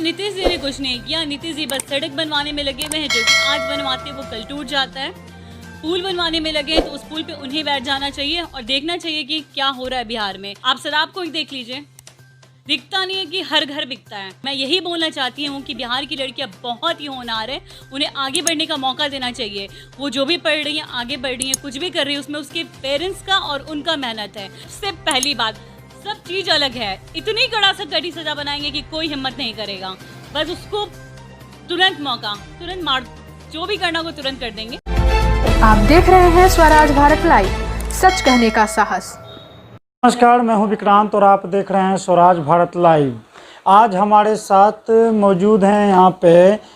नीतीश जी ने कुछ नहीं किया। नीतीश जी बस सड़क बनवाने में लगे हुए हैं, जो कि आज बनवाते वो कल टूट जाता है। पुल बनवाने में लगे हैं तो उस पुल पे उन्हें बैठ जाना चाहिए और देखना चाहिए कि क्या हो रहा है बिहार में। आप शराब को ही देख लीजिए, दिखता नहीं है कि हर घर बिकता है। मैं यही बोलना चाहती हूँ कि बिहार की लड़कियाँ बहुत ही होनहार है, उन्हें आगे बढ़ने का मौका देना चाहिए। वो जो भी पढ़ रही हैं, आगे बढ़ रही हैं, कुछ भी कर रही है, उसमें उसके पेरेंट्स का और उनका मेहनत है। सबसे पहली बात, सब चीज़ अलग है। इतनी कड़ी सजा बनाएंगे कि कोई हिम्मत नहीं करेगा। बस उसको तुरंत मौका, तुरंत मार, जो भी करना वो तुरंत कर देंगे। आप देख रहे हैं स्वराज भारत लाइव, सच कहने का साहस। नमस्कार, मैं हूं विक्रांत और आप देख रहे हैं स्वराज भारत लाइव। आज हमारे साथ मौजूद हैं यहाँ पे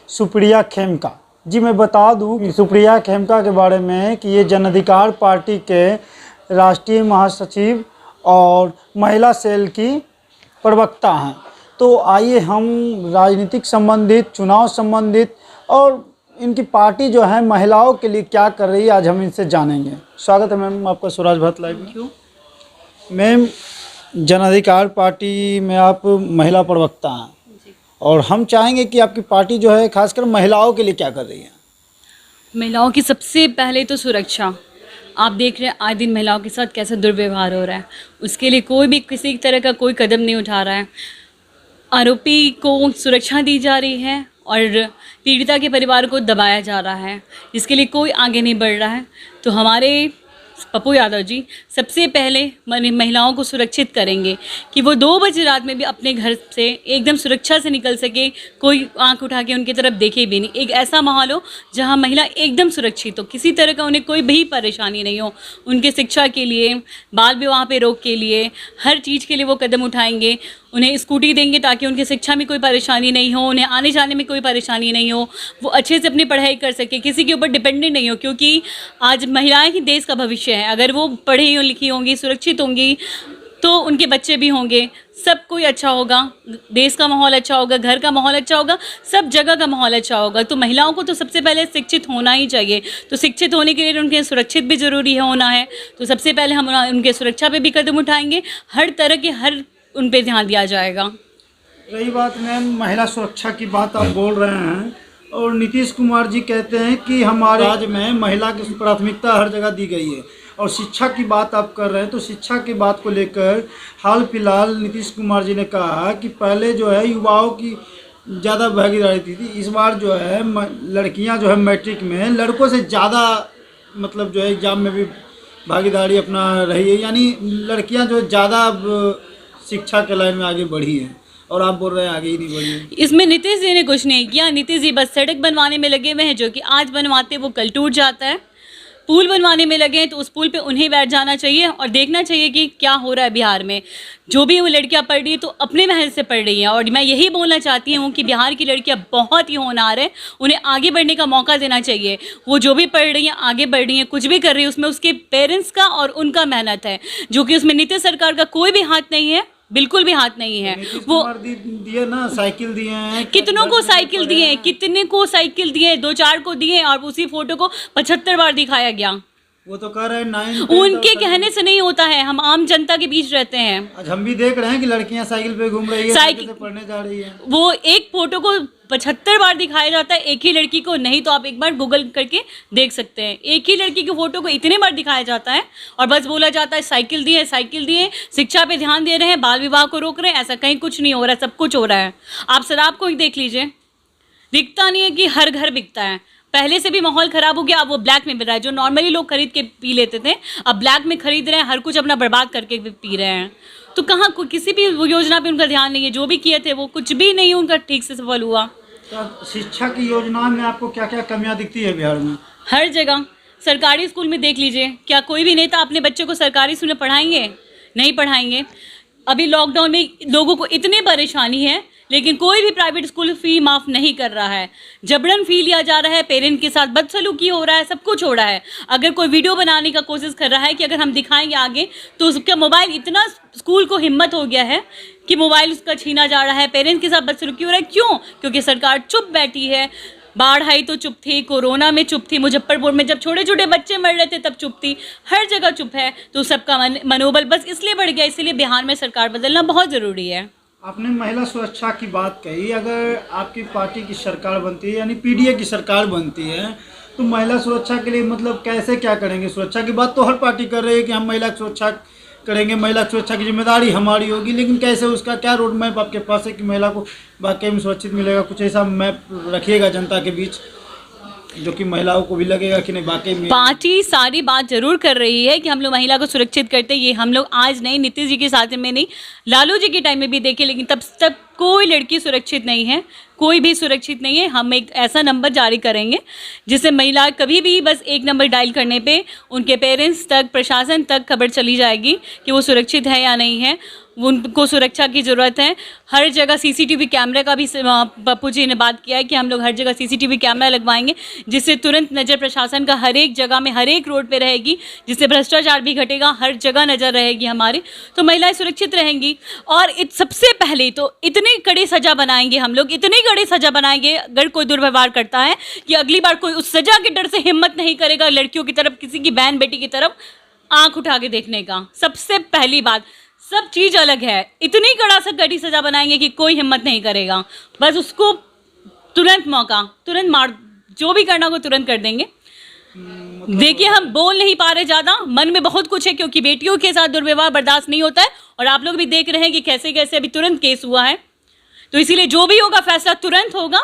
सुप्रिया खेमका जी। मैं बता दूं कि सुप्रिया खेमका के बारे में कि ये जन अधिकार पार्टी के राष्ट्रीय महासचिव और महिला सेल की प्रवक्ता हैं। तो आइए हम राजनीतिक संबंधित, चुनाव संबंधित और इनकी पार्टी जो है महिलाओं के लिए क्या कर रही है, आज हम इनसे जानेंगे। स्वागत है मैम आपका स्वराज भारत लाइव में। मैम, जन अधिकार पार्टी में आप महिला प्रवक्ता हैं और हम चाहेंगे कि आपकी पार्टी जो है खासकर महिलाओं के लिए क्या कर रही है। महिलाओं की सबसे पहले तो सुरक्षा। आप देख रहे हैं आए दिन महिलाओं के साथ कैसा दुर्व्यवहार हो रहा है। उसके लिए कोई भी किसी तरह का कोई कदम नहीं उठा रहा है। आरोपी को सुरक्षा दी जा रही है और पीड़िता के परिवार को दबाया जा रहा है, जिसके लिए कोई आगे नहीं बढ़ रहा है। तो हमारे पप्पू यादव जी सबसे पहले महिलाओं को सुरक्षित करेंगे कि वो 2 बजे रात में भी अपने घर से एकदम सुरक्षा से निकल सके, कोई आंख उठा के उनकी तरफ देखे भी नहीं। एक ऐसा माहौल हो जहां महिला एकदम सुरक्षित हो, किसी तरह का उन्हें कोई भी परेशानी नहीं हो। उनके शिक्षा के लिए, बाल विवाह पे रोक के लिए, हर चीज़ के लिए वो कदम उठाएंगे। उन्हें स्कूटी देंगे ताकि उनकी शिक्षा में कोई परेशानी नहीं हो, उन्हें आने जाने में कोई परेशानी नहीं हो, वो अच्छे से अपनी पढ़ाई कर सके, किसी के ऊपर डिपेंडेंट नहीं हो। क्योंकि आज महिलाएं ही देश का भविष्य है। अगर वो पढ़ी लिखी होंगी, सुरक्षित होंगी, तो उनके बच्चे भी होंगे, सब कोई अच्छा होगा, देश का माहौल अच्छा होगा, घर का माहौल अच्छा होगा, सब जगह का माहौल अच्छा होगा। तो महिलाओं को तो सबसे पहले शिक्षित होना ही चाहिए। तो शिक्षित होने के लिए उनके सुरक्षित भी ज़रूरी है होना है। तो सबसे पहले हम उनके सुरक्षा पे भी कदम उठाएंगे। हर तरह के उन पे ध्यान दिया जाएगा। रही बात मैम महिला सुरक्षा की बात आप बोल रहे हैं और नीतीश कुमार जी कहते हैं कि हमारे राज्य में महिला की प्राथमिकता हर जगह दी गई है। और शिक्षा की बात आप कर रहे हैं, तो शिक्षा की बात को लेकर हाल फिलहाल नीतीश कुमार जी ने कहा कि पहले जो है युवाओं की ज़्यादा भागीदारी थी। इस बार जो है लड़कियां जो है मैट्रिक में लड़कों से ज़्यादा मतलब जो है एग्ज़ाम में भी भागीदारी अपना रही है, यानी लड़कियां जो ज़्यादा शिक्षा के लाइन में आगे बढ़ी है और आप बोल रहे हैं आगे ही नहीं बढ़ी है। इसमें नीतीश जी ने कुछ नहीं किया। नीतीश जी बस सड़क बनवाने में लगे हुए हैं, जो कि आज बनवाते वो कल टूट जाता है। पुल बनवाने में लगे हैं तो उस पुल पे उन्हें बैठ जाना चाहिए और देखना चाहिए कि क्या हो रहा है बिहार में। जो भी वो लड़कियां पढ़ रही है तो अपने मेहनत से पढ़ रही हैं। और मैं यही बोलना चाहती हूँ कि बिहार की लड़कियां बहुत ही होनहार है, उन्हें आगे बढ़ने का मौका देना चाहिए। वो जो भी पढ़ रही हैं, आगे बढ़ रही हैं, कुछ भी कर रही है, उसमें उसके पेरेंट्स का और उनका मेहनत है, जो कि उसमें नीतीश सरकार का कोई भी हाथ नहीं है, बिल्कुल भी हाथ नहीं है। वो दिए ना, साइकिल दिए हैं, कितनों को साइकिल दिए, कितने को साइकिल दिए, 2-4 को दिए और उसी फोटो को 75 बार दिखाया गया। वो तो कह रहे हैं उनके कहने से नहीं होता है। हम आम जनता के बीच रहते हैं। आज हम भी देख रहे हैं कि लड़कियां साइकिल पे घूम रही है, साइकिल से पढ़ने जा रही है। वो एक फोटो को 75 बार दिखाया जाता है, एक ही लड़की को नहीं। तो आप एक बार गूगल करके देख सकते हैं, एक ही लड़की की फोटो को इतने बार दिखाया जाता है और बस बोला जाता है साइकिल दिए, साइकिल दिए, शिक्षा पे ध्यान दे रहे हैं, बाल विवाह को रोक रहे हैं। ऐसा कहीं कुछ नहीं हो रहा है, सब कुछ हो रहा है। आप शराब को ही देख लीजिए, दिखता नहीं है कि हर घर बिकता है। पहले से भी माहौल ख़राब हो गया, अब वो ब्लैक में मिल रहा है। जो नॉर्मली लोग खरीद के पी लेते थे, अब ब्लैक में खरीद रहे हैं, हर कुछ अपना बर्बाद करके पी रहे हैं। तो कहाँ किसी भी योजना पे उनका ध्यान नहीं है। जो भी किए थे वो कुछ भी नहीं उनका ठीक से सफल हुआ। तो शिक्षा की योजना में आपको क्या क्या कमियां दिखती है बिहार में? हर जगह सरकारी स्कूल में देख लीजिए, क्या कोई भी नेता अपने बच्चे को सरकारी स्कूल में पढ़ाएंगे? नहीं पढ़ाएंगे। अभी लॉकडाउन में लोगों को इतनी परेशानी है, लेकिन कोई भी प्राइवेट स्कूल फ़ी माफ़ नहीं कर रहा है। जबरन फ़ी लिया जा रहा है, पेरेंट के साथ बदसलूकी हो रहा है, सब कुछ हो रहा है। अगर कोई वीडियो बनाने का कोशिश कर रहा है कि अगर हम दिखाएंगे आगे, तो उसका मोबाइल, इतना स्कूल को हिम्मत हो गया है कि मोबाइल उसका छीना जा रहा है, पेरेंट्स के साथ बदसलूकी हो रहा है। क्यों? क्योंकि सरकार चुप बैठी है। बाढ़ आई तो चुप थी, कोरोना में चुप थी, मुजफ्फरपुर में जब छोटे छोटे बच्चे मर रहे थे तब चुप थी, हर जगह चुप है। तो सबका मनोबल बस इसलिए बढ़ गया। इसीलिए बिहार में सरकार बदलना बहुत ज़रूरी है। आपने महिला सुरक्षा की बात कही, अगर आपकी पार्टी की सरकार बनती है यानी पीडीए की सरकार बनती है तो महिला सुरक्षा के लिए मतलब कैसे क्या करेंगे? सुरक्षा की बात तो हर पार्टी कर रही है कि हम महिला सुरक्षा करेंगे, महिला सुरक्षा की जिम्मेदारी हमारी होगी, लेकिन कैसे, उसका क्या रोड मैप आपके पास है कि महिला को वाकई में सुरक्षित मिलेगा? कुछ ऐसा मैप रखिएगा जनता के बीच जो कि महिलाओं को भी लगेगा कि नहीं वाकई में। पार्टी सारी बात जरूर कर रही है कि हम लोग महिला को सुरक्षित करते हैं। ये हम लोग आज नहीं, नीतीश जी के साथ में नहीं, लालू जी के टाइम में भी देखे, लेकिन तब तक कोई लड़की सुरक्षित नहीं है, कोई भी सुरक्षित नहीं है। हम एक ऐसा नंबर जारी करेंगे जिससे महिला कभी भी बस एक नंबर डायल करने पे उनके पेरेंट्स तक, प्रशासन तक खबर चली जाएगी कि वो सुरक्षित है या नहीं है, उनको सुरक्षा की ज़रूरत है। हर जगह सीसीटीवी कैमरे का भी पप्पू जी ने बात किया है कि हम लोग हर जगह सीसीटीवी कैमरा लगवाएंगे जिससे तुरंत नज़र प्रशासन का हर एक जगह में, हर एक रोड पे रहेगी, जिससे भ्रष्टाचार भी घटेगा, हर जगह नज़र रहेगी हमारी, तो महिलाएं सुरक्षित रहेंगी। और सबसे पहले तो इतनी कड़ी सज़ा बनाएंगे हम लोग, इतनी कड़ी सज़ा बनाएंगे अगर कोई दुर्व्यवहार करता है कि अगली बार कोई उस सज़ा के डर से हिम्मत नहीं करेगा लड़कियों की तरफ, किसी की बहन बेटी की तरफ आँख उठा के देखने का। सबसे पहली बात, सब चीज़ अलग है, इतनी कड़ी सज़ा बनाएंगे कि कोई हिम्मत नहीं करेगा, बस उसको तुरंत मौका, तुरंत मार, जो भी करना हो तुरंत कर देंगे। देखिए, हम बोल नहीं पा रहे ज़्यादा, मन में बहुत कुछ है क्योंकि बेटियों के साथ दुर्व्यवहार बर्दाश्त नहीं होता है और आप लोग भी देख रहे हैं कि कैसे कैसे अभी तुरंत केस हुआ है, तो इसीलिए जो भी होगा फैसला तुरंत होगा,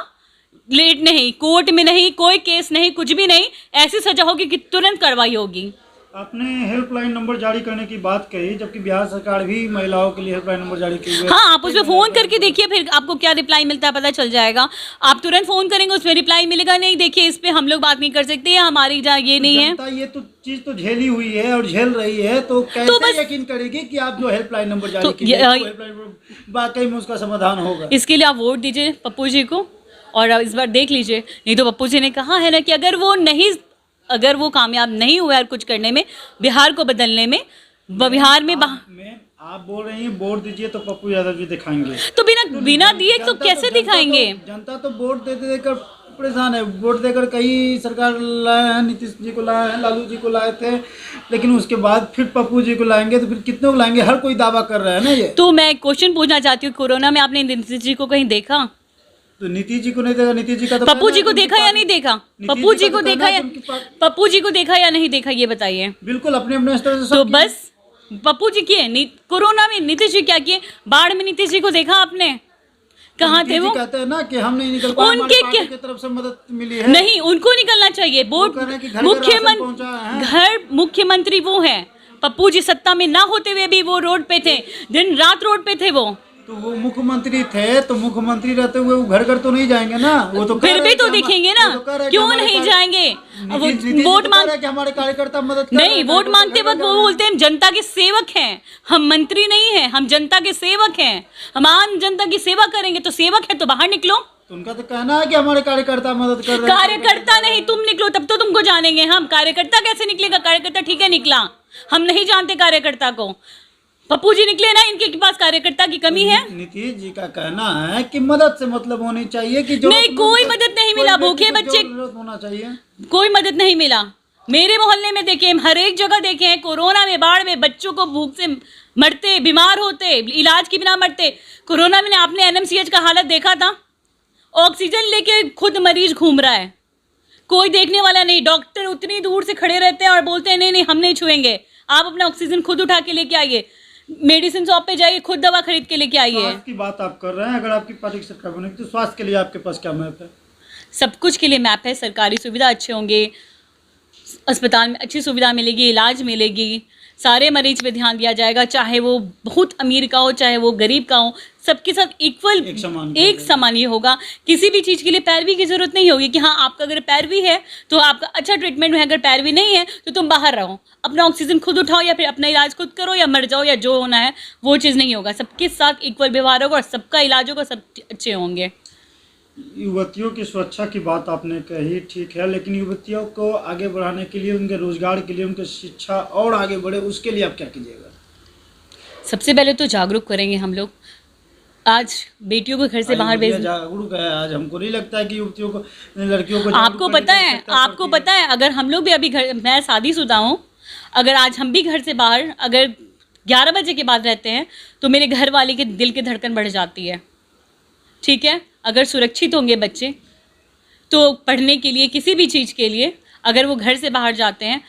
लेट नहीं, कोर्ट में नहीं, कोई केस नहीं, कुछ भी नहीं, ऐसी सज़ा होगी कि तुरंत कार्रवाई होगी। आपने हेल्पलाइन नंबर जारी करने की बात कही, जबकि बिहार सरकार भी महिलाओं के लिए हेल्पलाइन नंबर जारी की है। हाँ, आप उसमें फ़ोन करके देखिए, फिर आपको क्या रिप्लाई मिलता है पता चल जाएगा। आप तुरंत फ़ोन करेंगे, उसमें रिप्लाई मिलेगा नहीं, देखिए इस पे हम लोग बात नहीं कर सकते हैं, हमारी ये नहीं है। ये तो चीज़ तो झेली हुई है और झेल रही है, तो कैसे यकीन करेगी कि आप जो हेल्पलाइन नंबर जारी की वाकई में उसका समाधान होगा? इसके लिए आप वोट दीजिए पप्पू जी को और इस बार देख लीजिए। नहीं तो पप्पू जी ने कहा है ना कि अगर वो कामयाब नहीं हुआ है कुछ करने में, बिहार को बदलने में, बिहार में आप बोल रही हैं वोट दीजिए तो पप्पू यादव जी दिखाएंगे, तो बिना दिए तो कैसे दिखाएंगे? जनता तो वोट देकर परेशान है। वोट देकर कई सरकार लाए हैं, नीतीश जी को लाए हैं, लालू जी को लाए थे, लेकिन उसके बाद फिर पप्पू जी को लाएंगे, तो फिर कितने को लाएंगे? हर कोई दावा कर रहा है ना ये। तो मैं क्वेश्चन पूछना चाहती हूँ, कोरोना में आपने नीतीश जी को कहीं देखा? तो नीतीश जी को नहीं देखा, नीतीश जी का तो पप्पू जी को देखा या नहीं देखा? पप्पू जी को देखा या नहीं देखा, ये बताइए। बिल्कुल अपने अपने स्तर से। तो बस पप्पू जी किए, कोरोना में नीतीश जी क्या किए? बाढ़ में नीतीश जी को देखा आपने? कहाँ थे वो? कहते हैं ना कि हम नहीं निकल पाए, उनके पार्टी की तरफ से मदद मिली है। नहीं, उनको निकलना चाहिए। वोट मुख्यमंत्री वो है, पप्पू जी सत्ता में ना होते हुए भी वो रोड पे थे, दिन रात रोड पे थे वो। तो वो मुख्यमंत्री थे, तो मुख्यमंत्री रहते हुए वो घर तो नहीं जाएंगे ना, वो तो फिर भी तो दिखेंगे ना, क्यों नहीं जाएंगे? वोट मांग के हमारे कार्यकर्ता मदद नहीं, वोट मांगते वक्त वो बोलते हैं जनता के सेवक हैं, हम मंत्री नहीं हैं, हम जनता के सेवक हैं, हम आम जनता की सेवा करेंगे। तो सेवक है तो बाहर निकलो। तो उनका तो कहना है कि हमारे कार्यकर्ता मदद कर रहे हैं। कार्यकर्ता नहीं, तुम निकलो तब तो तुमको जानेंगे हम। कार्यकर्ता कैसे निकलेगा? कार्यकर्ता ठीक है निकला, हम नहीं जानते कार्यकर्ता को। पप्पू जी निकले ना, इनके पास कार्यकर्ता की कमी है। नीतीश जी का कहना है कि मदद से मतलब होनी चाहिए कि जो नहीं, कोई मदद नहीं मिला, भूखे बच्चे होना चाहिए, कोई मदद नहीं मिला। मेरे मोहल्ले में देखे, हर एक जगह देखे हैं, कोरोना में, बाढ़ में बच्चों को भूख से मरते, बीमार होते, इलाज के बिना मरते। कोरोना में आपने एनएमसीएच का हालत देखा था, ऑक्सीजन लेके खुद मरीज घूम रहा है, कोई देखने वाला नहीं। डॉक्टर उतनी दूर से खड़े रहते हैं और बोलते हैं नहीं नहीं हम नहीं छुएंगे, आप अपना ऑक्सीजन खुद उठा के लेके आइए, मेडिसिन शॉप पे जाइए, खुद दवा खरीद के लेके आइए। स्वास्थ्य की बात आप कर रहे हैं, अगर आपकी पार्टी की सरकार बनेगी तो स्वास्थ्य के लिए आपके पास क्या मैप है? सब कुछ के लिए मैप है। सरकारी सुविधा अच्छे होंगे, अस्पताल में अच्छी सुविधा मिलेगी, इलाज मिलेगी, सारे मरीज पे ध्यान दिया जाएगा, चाहे वो बहुत अमीर का हो चाहे वो गरीब का हो, सबके साथ इक्वल एक समान ये होगा। किसी भी चीज़ के लिए पैरवी की जरूरत नहीं होगी कि हाँ आपका अगर पैरवी है तो आपका अच्छा ट्रीटमेंट है, अगर पैरवी नहीं है तो तुम बाहर रहो, अपना ऑक्सीजन खुद उठाओ या फिर अपना इलाज खुद करो या मर जाओ, या जो होना है वो चीज़ नहीं होगा। सबके साथ इक्वल व्यवहार होगा और सबका इलाज होगा, सब अच्छे होंगे। युवतियों की सुरक्षा की बात आपने कही, ठीक है, लेकिन युवतियों को आगे बढ़ाने के लिए, उनके रोजगार के लिए, उनकी शिक्षा और आगे बढ़े, उसके लिए आप क्या कीजिएगा? सबसे पहले तो जागरूक करेंगे हम लोग। आज बेटियों को घर से बाहर भेज, जागरूक है आज, हमको नहीं लगता है कि युवतियों को, लड़कियों को आपको पता है अगर हम लोग भी अभी घर, मैं शादीशुदा हूँ, अगर आज हम भी घर से बाहर अगर 11 बजे के बाद रहते हैं तो मेरे घर वाले के दिल की धड़कन बढ़ जाती है। ठीक है, अगर सुरक्षित होंगे बच्चे तो पढ़ने के लिए, किसी भी चीज़ के लिए अगर वो घर से बाहर जाते हैं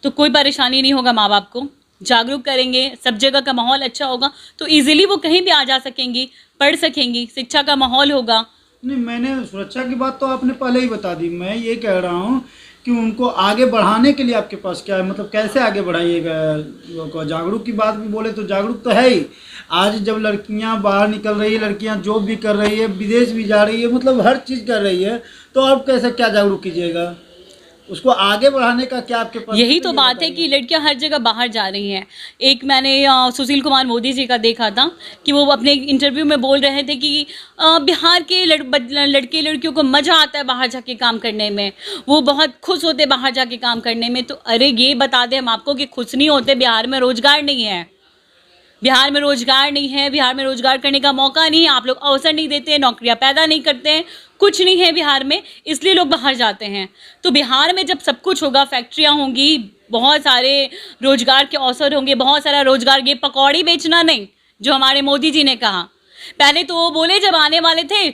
तो कोई परेशानी नहीं होगा। माँ बाप को जागरूक करेंगे, सब जगह का माहौल अच्छा होगा तो इजीली वो कहीं भी आ जा सकेंगी, पढ़ सकेंगी, शिक्षा का माहौल होगा। नहीं, मैंने सुरक्षा की बात तो आपने पहले ही बता दी। मैं ये कह रहा हूँ कि उनको आगे बढ़ाने के लिए आपके पास क्या है, मतलब कैसे आगे बढ़ाइएगा। जागरूक की बात भी बोले तो जागरूक तो है ही। आज जब लड़कियां बाहर निकल रही है, लड़कियां जॉब भी कर रही है, विदेश भी जा रही है, मतलब हर चीज़ कर रही है, तो आप कैसे क्या जागरूक कीजिएगा उसको आगे बढ़ाने का? क्या आपके पास यही तो बात है कि लड़कियां हर जगह बाहर जा रही हैं। एक मैंने सुशील कुमार मोदी जी का देखा था कि वो अपने इंटरव्यू में बोल रहे थे कि बिहार के लड़के लड़कियों को मज़ा आता है बाहर जाके काम करने में, वो बहुत खुश होते बाहर जाके काम करने में। तो अरे ये बता दें हम आपको कि खुश नहीं होते, बिहार में रोज़गार नहीं है, बिहार में रोज़गार नहीं है, बिहार में रोज़गार करने का मौका नहीं है, आप लोग अवसर नहीं देते हैं, नौकरियां पैदा नहीं करते हैं, कुछ नहीं है बिहार में, इसलिए लोग बाहर जाते हैं। तो बिहार में जब सब कुछ होगा, फैक्ट्रियां होंगी, बहुत सारे रोज़गार के अवसर होंगे, बहुत सारा रोज़गार, ये पकौड़ी बेचना नहीं जो हमारे मोदी जी ने कहा। पहले तो वो बोले जब आने वाले थे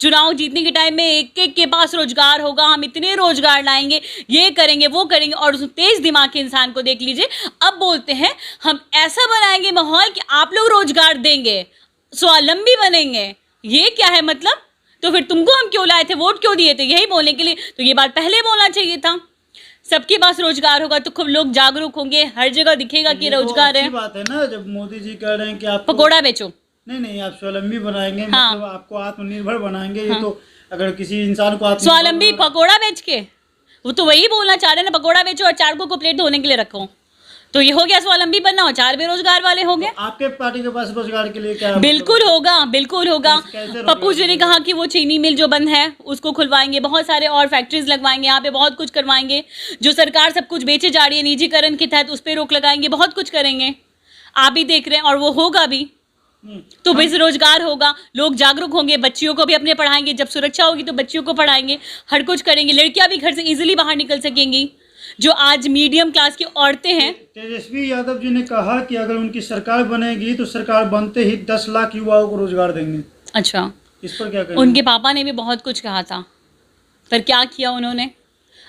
चुनाव जीतने के टाइम में, एक एक के पास रोजगार होगा, हम इतने रोजगार लाएंगे, ये करेंगे वो करेंगे, और उस तेज दिमाग के इंसान को देख लीजिए, अब बोलते हैं हम ऐसा बनाएंगे माहौल कि आप लोग रोजगार देंगे, स्वावलंबी बनेंगे। ये क्या है मतलब? तो फिर तुमको हम क्यों लाए थे, वोट क्यों दिए थे? यही बोलने के लिए। तो ये बात पहले बोलना चाहिए था। सबके पास रोजगार होगा तो खूब लोग जागरूक होंगे, हर जगह दिखेगा कि रोजगार है। बात है ना, जब मोदी जी कह रहे हैं कि आप पकौड़ा बेचो, नहीं आप स्वावलंबी बनाएंगे, हाँ। मतलब आपको आत्मनिर्भर बनाएंगे। ये तो अगर किसी इंसान को स्वावलंबी पकौड़ा बेच के, वो तो वही बोलना चाह रहे हैं ना, पकौड़ा बेचो और 4 को प्लेट धोने के लिए रखो, तो ये हो गया स्वावलंबी बनना, और 4 बेरोजगार वाले हो गए। आपके पार्टी के पास रोजगार के लिए क्या है? बिल्कुल होगा, बिल्कुल होगा। पप्पू जी ने कहा कि वो चीनी मिल जो बंद है उसको खुलवाएंगे, बहुत सारे और फैक्ट्रीज लगवाएंगे, यहाँ पे बहुत कुछ करवाएंगे। जो सरकार सब कुछ बेचे जा रही है निजीकरण के तहत, उस पर रोक लगाएंगे, बहुत कुछ करेंगे, आप भी देख रहे हैं, और वो होगा भी। तो बेरोजगार होगा, लोग जागरूक होंगे, बच्चियों को भी अपने पढ़ाएंगे, जब सुरक्षा होगी तो बच्चियों को पढ़ाएंगे, हर कुछ करेंगे, लड़कियां भी घर से इजीली बाहर निकल सकेंगी। जो आज मीडियम क्लास की औरतें हैं, तेजस्वी यादव जी ने कहा कि अगर उनकी सरकार बनेगी तो सरकार बनते ही 10 लाख युवाओं को रोजगार देंगे। अच्छा, इस पर क्या कहेंगे? उनके पापा ने भी बहुत कुछ कहा था, पर क्या किया उन्होंने?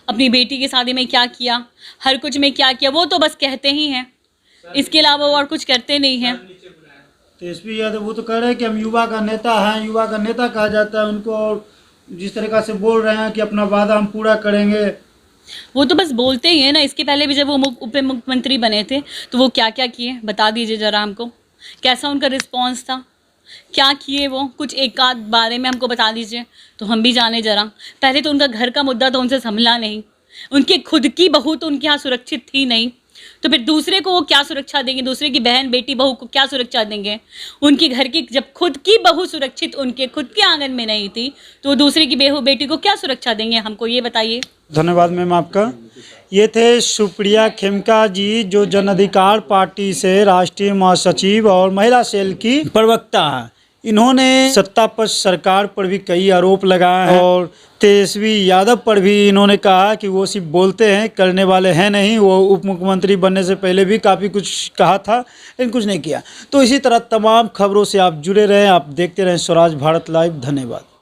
अपनी बेटी की शादी में क्या किया, हर कुछ में क्या किया? वो तो बस कहते ही हैं, इसके अलावा वो और कुछ करते नहीं हैं। तेजस्वी यादव वो तो कह रहे हैं कि हम युवा का नेता हैं, युवा का नेता कहा जाता है उनको, और जिस तरीक़ा से बोल रहे हैं कि अपना वादा हम पूरा करेंगे, वो तो बस बोलते ही है ना। इसके पहले भी जब वो उप मुख्यमंत्री बने थे तो वो क्या क्या किए बता दीजिए ज़रा हमको, कैसा उनका रिस्पांस था, क्या किए वो, कुछ एक आध बारे में हमको बता दीजिए तो हम भी जाने ज़रा। पहले तो उनका घर का मुद्दा तो उनसे संभला नहीं, उनके खुद की बहू तो उनके यहाँ सुरक्षित थी नहीं, तो फिर दूसरे को वो क्या सुरक्षा देंगे? दूसरे की बहन बेटी बहू को क्या सुरक्षा देंगे? उनकी घर की, जब खुद की बहू सुरक्षित उनके खुद के आंगन में नहीं थी तो दूसरे की बहू बेटी को क्या सुरक्षा देंगे? हमको ये बताइए। धन्यवाद मैम आपका। ये थे सुप्रिया खेमका जी, जो जन अधिकार पार्टी से राष्ट्रीय महासचिव और महिला सेल की प्रवक्ता है। इन्होंने सत्ता पक्ष सरकार पर भी कई आरोप लगाए हैं और तेजस्वी यादव पर भी इन्होंने कहा कि वो सिर्फ बोलते हैं, करने वाले हैं नहीं। वो उप मुख्यमंत्री बनने से पहले भी काफ़ी कुछ कहा था लेकिन कुछ नहीं किया। तो इसी तरह तमाम खबरों से आप जुड़े रहें, आप देखते रहें स्वराज भारत लाइव। धन्यवाद।